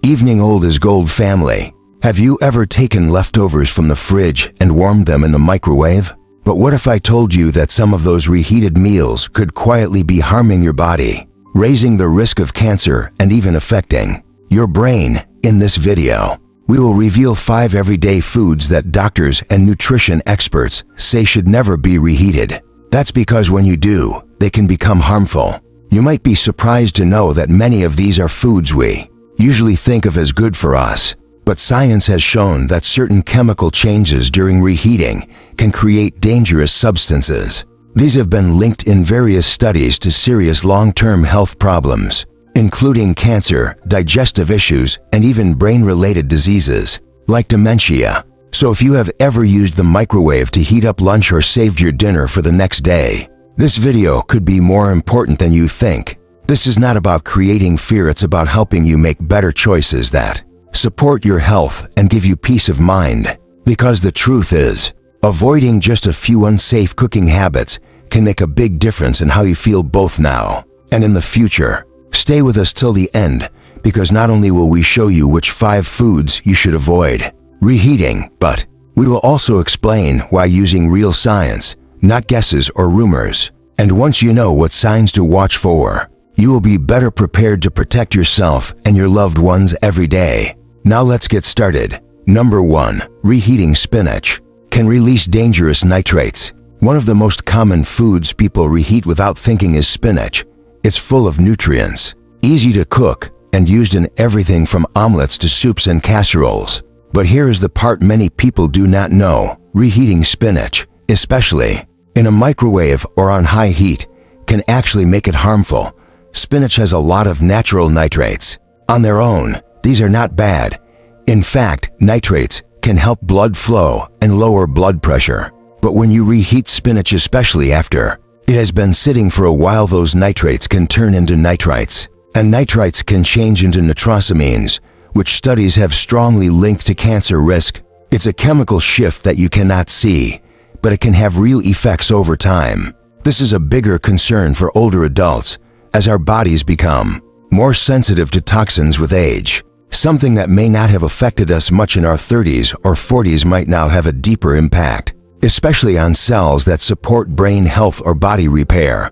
Evening old as gold family. Have you ever taken leftovers from the fridge and warmed them in the microwave? But what if I told you that some of those reheated meals could quietly be harming your body, raising the risk of cancer and even affecting your brain? In this video, we will reveal 5 everyday foods that doctors and nutrition experts say should never be reheated. That's because when you do, they can become harmful. You might be surprised to know that many of these are foods we usually think of as good for us, but science has shown that certain chemical changes during reheating can create dangerous substances. These have been linked in various studies to serious long-term health problems, including cancer, digestive issues, and even brain-related diseases, like dementia. So if you have ever used the microwave to heat up lunch or saved your dinner for the next day, this video could be more important than you think. This is not about creating fear, it's about helping you make better choices that support your health and give you peace of mind. Because the truth is, avoiding just a few unsafe cooking habits can make a big difference in how you feel both now and in the future. Stay with us till the end, because not only will we show you which 5 foods you should avoid reheating, but we will also explain why using real science, not guesses or rumors. And once you know what signs to watch for, you will be better prepared to protect yourself and your loved ones every day. Now let's get started. Number 1. Reheating spinach can release dangerous nitrates. One of the most common foods people reheat without thinking is spinach. It's full of nutrients, easy to cook, and used in everything from omelets to soups and casseroles. But here is the part many people do not know. Reheating spinach, especially in a microwave or on high heat, can actually make it harmful. Spinach has a lot of natural nitrates. On their own, these are not bad. In fact, nitrates can help blood flow and lower blood pressure. But when you reheat spinach, especially after it has been sitting for a while, those nitrates can turn into nitrites. And nitrites can change into nitrosamines, which studies have strongly linked to cancer risk. It's a chemical shift that you cannot see, but it can have real effects over time. This is a bigger concern for older adults, as our bodies become more sensitive to toxins with age. Something that may not have affected us much in our 30s or 40s might now have a deeper impact, especially on cells that support brain health or body repair.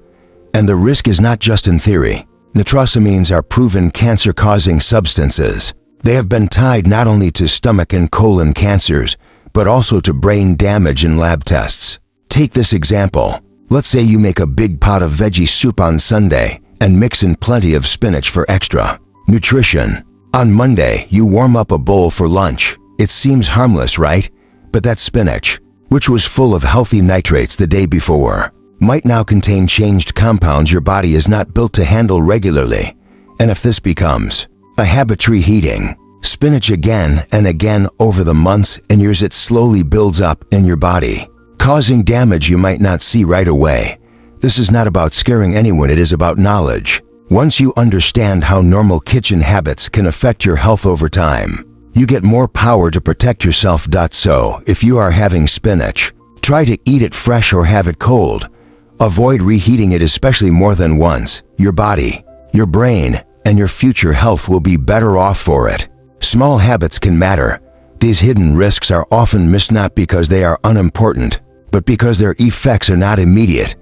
And the risk is not just in theory. Nitrosamines are proven cancer-causing substances. They have been tied not only to stomach and colon cancers, but also to brain damage in lab tests. Take this example. Let's say you make a big pot of veggie soup on Sunday and mix in plenty of spinach for extra nutrition. On Monday, you warm up a bowl for lunch. It seems harmless, right? But that spinach, which was full of healthy nitrates the day before, might now contain changed compounds your body is not built to handle regularly. And if this becomes a habit, reheating spinach again and again over the months and years, it slowly builds up in your body, causing damage you might not see right away. This is not about scaring anyone, it is about knowledge. Once you understand how normal kitchen habits can affect your health over time, you get more power to protect yourself. So, if you are having spinach, try to eat it fresh or have it cold. Avoid reheating it, especially more than once. Your body, your brain, and your future health will be better off for it. Small habits can matter. These hidden risks are often missed not because they are unimportant, but because their effects are not immediate.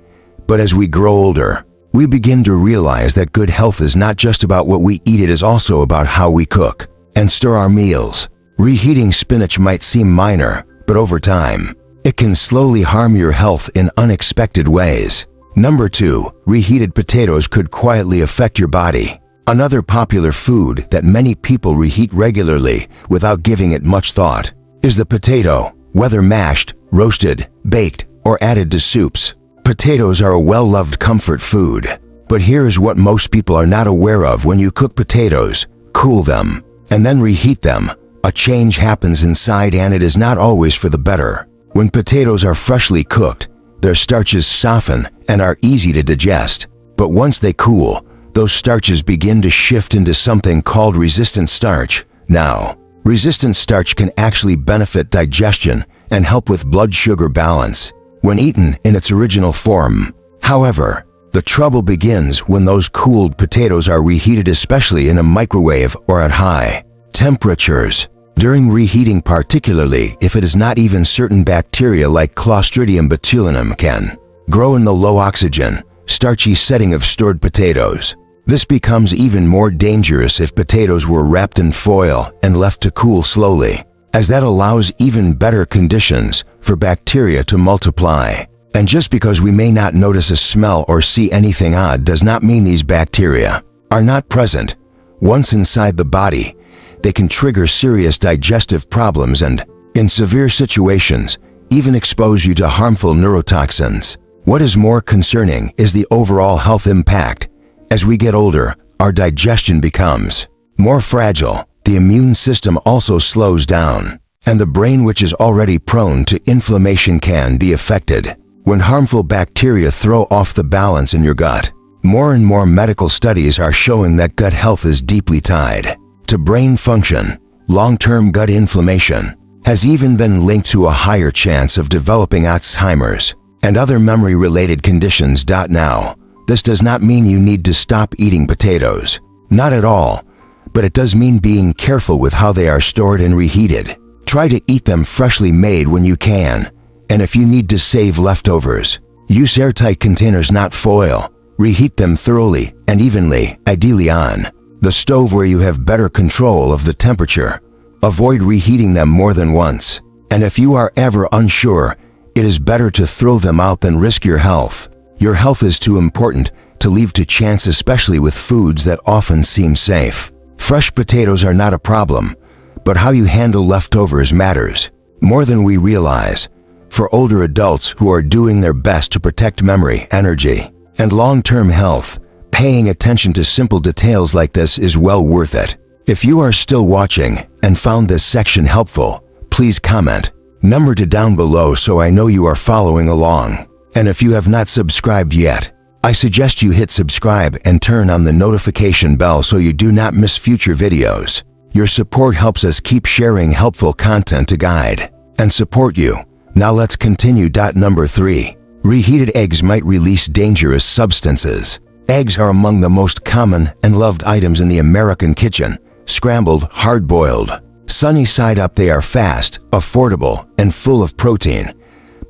But as we grow older, we begin to realize that good health is not just about what we eat, it is also about how we cook and store our meals. Reheating spinach might seem minor, but over time, it can slowly harm your health in unexpected ways. Number 2. Reheated potatoes could quietly affect your body. Another popular food that many people reheat regularly without giving it much thought is the potato. Whether mashed, roasted, baked, or added to soups, potatoes are a well-loved comfort food. But here is what most people are not aware of. When you cook potatoes, cool them, and then reheat them, a change happens inside, and it is not always for the better. When potatoes are freshly cooked, their starches soften and are easy to digest. But once they cool, those starches begin to shift into something called resistant starch. Now, resistant starch can actually benefit digestion and help with blood sugar balance when eaten in its original form. However, The trouble begins when those cooled potatoes are reheated, especially in a microwave or at high temperatures. During reheating, particularly if it is not even certain bacteria like Clostridium botulinum can grow in the low oxygen, starchy setting of stored potatoes. This becomes even more dangerous if potatoes were wrapped in foil and left to cool slowly, as that allows even better conditions for bacteria to multiply. And just because we may not notice a smell or see anything odd does not mean these bacteria are not present. Once inside the body, they can trigger serious digestive problems and, in severe situations, even expose you to harmful neurotoxins. What is more concerning is the overall health impact. As we get older, our digestion becomes more fragile, the immune system also slows down, and the brain, which is already prone to inflammation, can be affected. When harmful bacteria throw off the balance in your gut, more and more medical studies are showing that gut health is deeply tied to brain function. Long-term gut inflammation has even been linked to a higher chance of developing Alzheimer's and other memory-related conditions. Now, this does not mean you need to stop eating potatoes. Not at all. But it does mean being careful with how they are stored and reheated. Try to eat them freshly made when you can. And if you need to save leftovers, use airtight containers, not foil. Reheat them thoroughly and evenly, ideally on the stove where you have better control of the temperature. Avoid reheating them more than once. And if you are ever unsure, it is better to throw them out than risk your health. Your health is too important to leave to chance, especially with foods that often seem safe. Fresh potatoes are not a problem, but how you handle leftovers matters more than we realize. For older adults who are doing their best to protect memory, energy, and long-term health, paying attention to simple details like this is well worth it. If you are still watching and found this section helpful, please comment number to down below so I know you are following along. And if you have not subscribed yet, I suggest you hit subscribe and turn on the notification bell so you do not miss future videos. Your support helps us keep sharing helpful content to guide and support you. Now let's continue. Number 3. Reheated eggs might release dangerous substances. Eggs are among the most common and loved items in the American kitchen. Scrambled, hard-boiled, sunny side up, they are fast, affordable, and full of protein.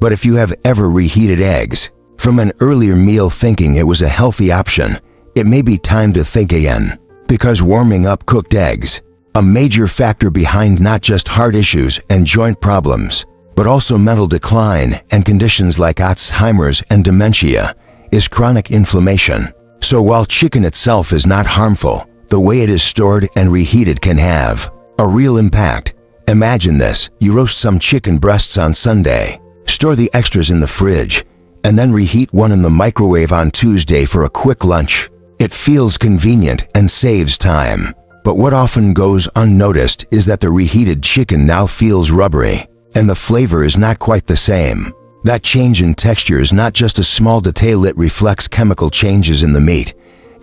But if you have ever reheated eggs from an earlier meal thinking it was a healthy option, it may be time to think again. Because warming up cooked eggs, a major factor behind not just heart issues and joint problems, but also mental decline and conditions like Alzheimer's and dementia, is chronic inflammation. So while chicken itself is not harmful, the way it is stored and reheated can have a real impact. Imagine this: you roast some chicken breasts on Sunday, store the extras in the fridge, and then reheat one in the microwave on Tuesday for a quick lunch. It feels convenient and saves time. But what often goes unnoticed is that the reheated chicken now feels rubbery, and the flavor is not quite the same. That change in texture is not just a small detail, it reflects chemical changes in the meat.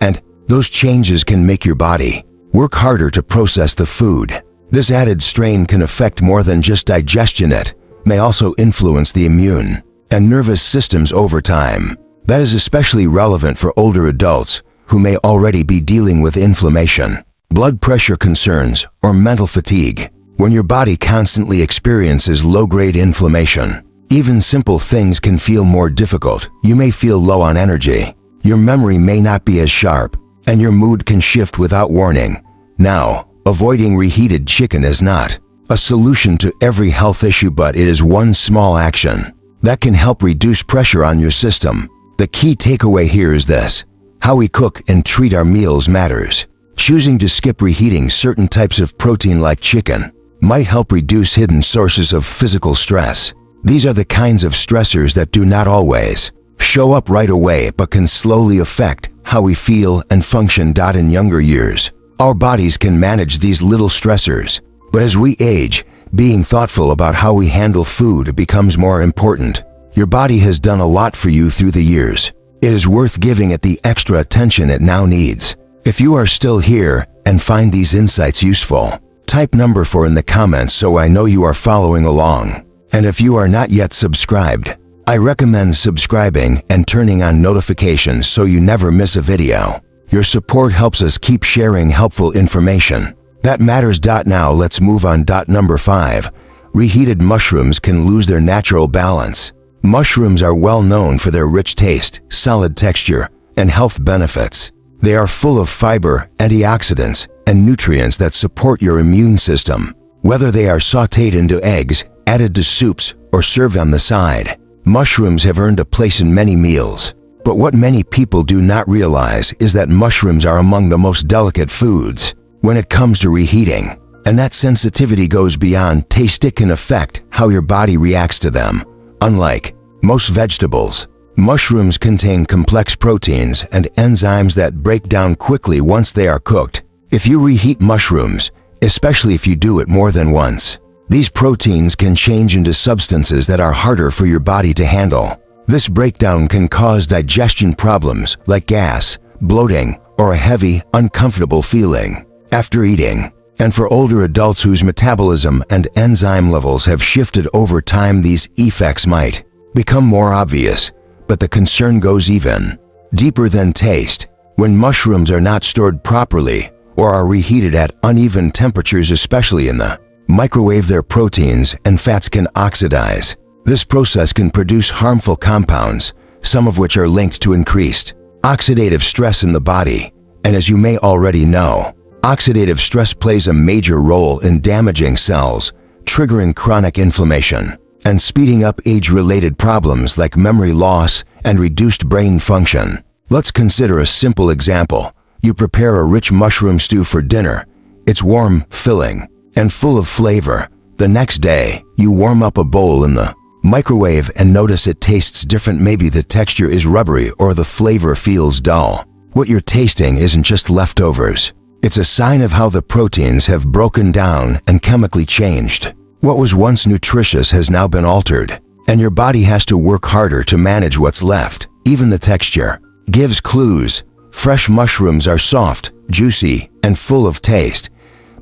And those changes can make your body work harder to process the food. This added strain can affect more than just digestion. It may also influence the immune and nervous systems over time. That is especially relevant for older adults who may already be dealing with inflammation, blood pressure concerns, or mental fatigue. When your body constantly experiences low-grade inflammation, even simple things can feel more difficult. You may feel low on energy, your memory may not be as sharp, and your mood can shift without warning. Now, avoiding reheated chicken is not a solution to every health issue, but it is one small action that can help reduce pressure on your system. The key takeaway here is this: how we cook and treat our meals matters. Choosing to skip reheating certain types of protein like chicken might help reduce hidden sources of physical stress. These are the kinds of stressors that do not always show up right away but can slowly affect how we feel and function. In younger years, our bodies can manage these little stressors, but as we age, being thoughtful about how we handle food becomes more important. Your body has done a lot for you through the years. It is worth giving it the extra attention it now needs. If you are still here and find these insights useful, type number 4 in the comments so I know you are following along. And if you are not yet subscribed, I recommend subscribing and turning on notifications so you never miss a video. Your support helps us keep sharing helpful information. That matters. Now let's move on. Number 5. Reheated mushrooms can lose their natural balance. Mushrooms are well known for their rich taste, solid texture, and health benefits. They are full of fiber, antioxidants, and nutrients that support your immune system. Whether they are sautéed into eggs, added to soups, or served on the side, mushrooms have earned a place in many meals. But what many people do not realize is that mushrooms are among the most delicate foods when it comes to reheating. And that sensitivity goes beyond taste. It can affect how your body reacts to them. Unlike most vegetables, mushrooms contain complex proteins and enzymes that break down quickly once they are cooked. If you reheat mushrooms, especially if you do it more than once, these proteins can change into substances that are harder for your body to handle. This breakdown can cause digestion problems like gas, bloating, or a heavy, uncomfortable feeling after eating. And for older adults whose metabolism and enzyme levels have shifted over time, these effects might become more obvious. But the concern goes even deeper than taste. When mushrooms are not stored properly or are reheated at uneven temperatures, especially in the microwave, their proteins and fats can oxidize. This process can produce harmful compounds, some of which are linked to increased oxidative stress in the body. And as you may already know, oxidative stress plays a major role in damaging cells, triggering chronic inflammation, and speeding up age-related problems like memory loss and reduced brain function. Let's consider a simple example. You prepare a rich mushroom stew for dinner. It's warm, filling, and full of flavor. The next day, you warm up a bowl in the microwave and notice it tastes different. Maybe the texture is rubbery or the flavor feels dull. What you're tasting isn't just leftovers. It's a sign of how the proteins have broken down and chemically changed. What was once nutritious has now been altered, and your body has to work harder to manage what's left. Even the texture gives clues. Fresh mushrooms are soft, juicy, and full of taste,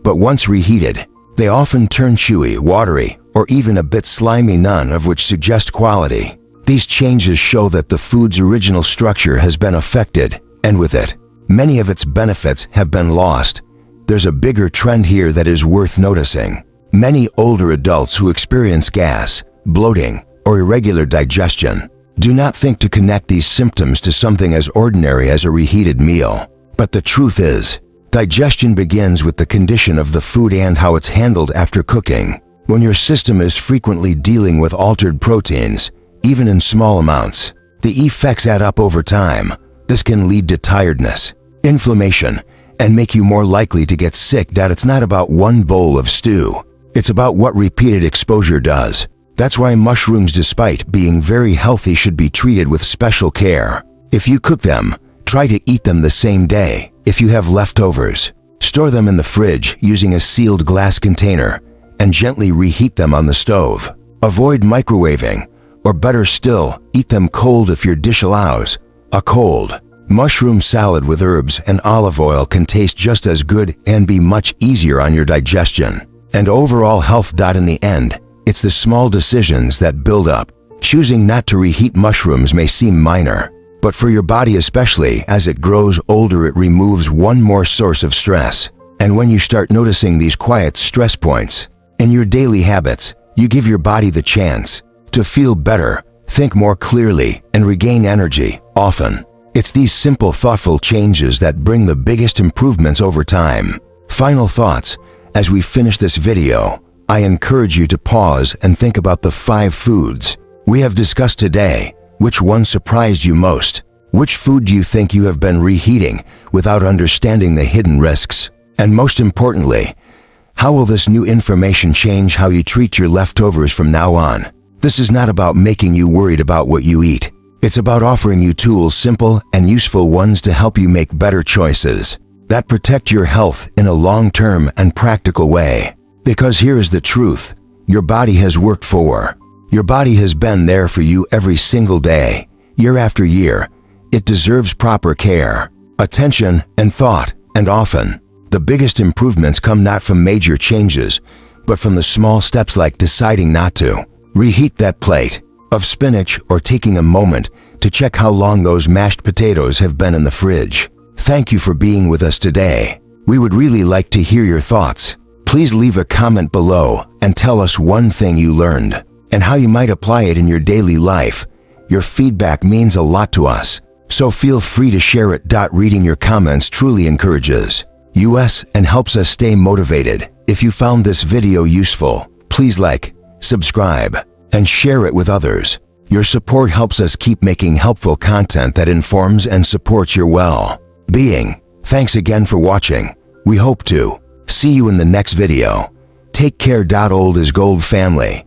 but once reheated, they often turn chewy, watery, or even a bit slimy, none of which suggest quality. These changes show that the food's original structure has been affected, and with it, many of its benefits have been lost. There's a bigger trend here that is worth noticing. Many older adults who experience gas, bloating, or irregular digestion do not think to connect these symptoms to something as ordinary as a reheated meal. But the truth is, digestion begins with the condition of the food and how it's handled after cooking. When your system is frequently dealing with altered proteins, even in small amounts, the effects add up over time. This can lead to tiredness, inflammation, and make you more likely to get sick. It's not about one bowl of stew. It's about what repeated exposure does. That's why mushrooms, despite being very healthy, should be treated with special care. If you cook them, try to eat them the same day. If you have leftovers, store them in the fridge using a sealed glass container and gently reheat them on the stove. Avoid microwaving, or better still, eat them cold if your dish allows. A cold mushroom salad with herbs and olive oil can taste just as good and be much easier on your digestion and overall health. In the end, it's the small decisions that build up. Choosing not to reheat mushrooms may seem minor, but for your body, especially as it grows older, it removes one more source of stress. And when you start noticing these quiet stress points in your daily habits, you give your body the chance to feel better, think more clearly, and regain energy. Often, it's these simple, thoughtful changes that bring the biggest improvements over time. Final thoughts. As we finish this video, I encourage you to pause and think about the 5 foods we have discussed today. Which one surprised you most? Which food do you think you have been reheating without understanding the hidden risks? And most importantly, how will this new information change how you treat your leftovers from now on? This is not about making you worried about what you eat. It's about offering you tools, simple and useful ones, to help you make better choices that protect your health in a long-term and practical way. Because here is the truth. Your body has worked for. Your body has been there for you every single day, year after year. It deserves proper care, attention, and thought. And often, the biggest improvements come not from major changes, but from the small steps like deciding not to reheat that plate. of spinach, or taking a moment to check how long those mashed potatoes have been in the fridge. Thank you for being with us today. We would really like to hear your thoughts. Please leave a comment below and tell us one thing you learned and how you might apply it in your daily life. Your feedback means a lot to us, so feel free to share it. Reading your comments truly encourages us and helps us stay motivated. If you found this video useful, please like, subscribe, and share it with others. Your support helps us keep making helpful content that informs and supports your well-being. Thanks again for watching. We hope to see you in the next video. Take care. Old is Gold family.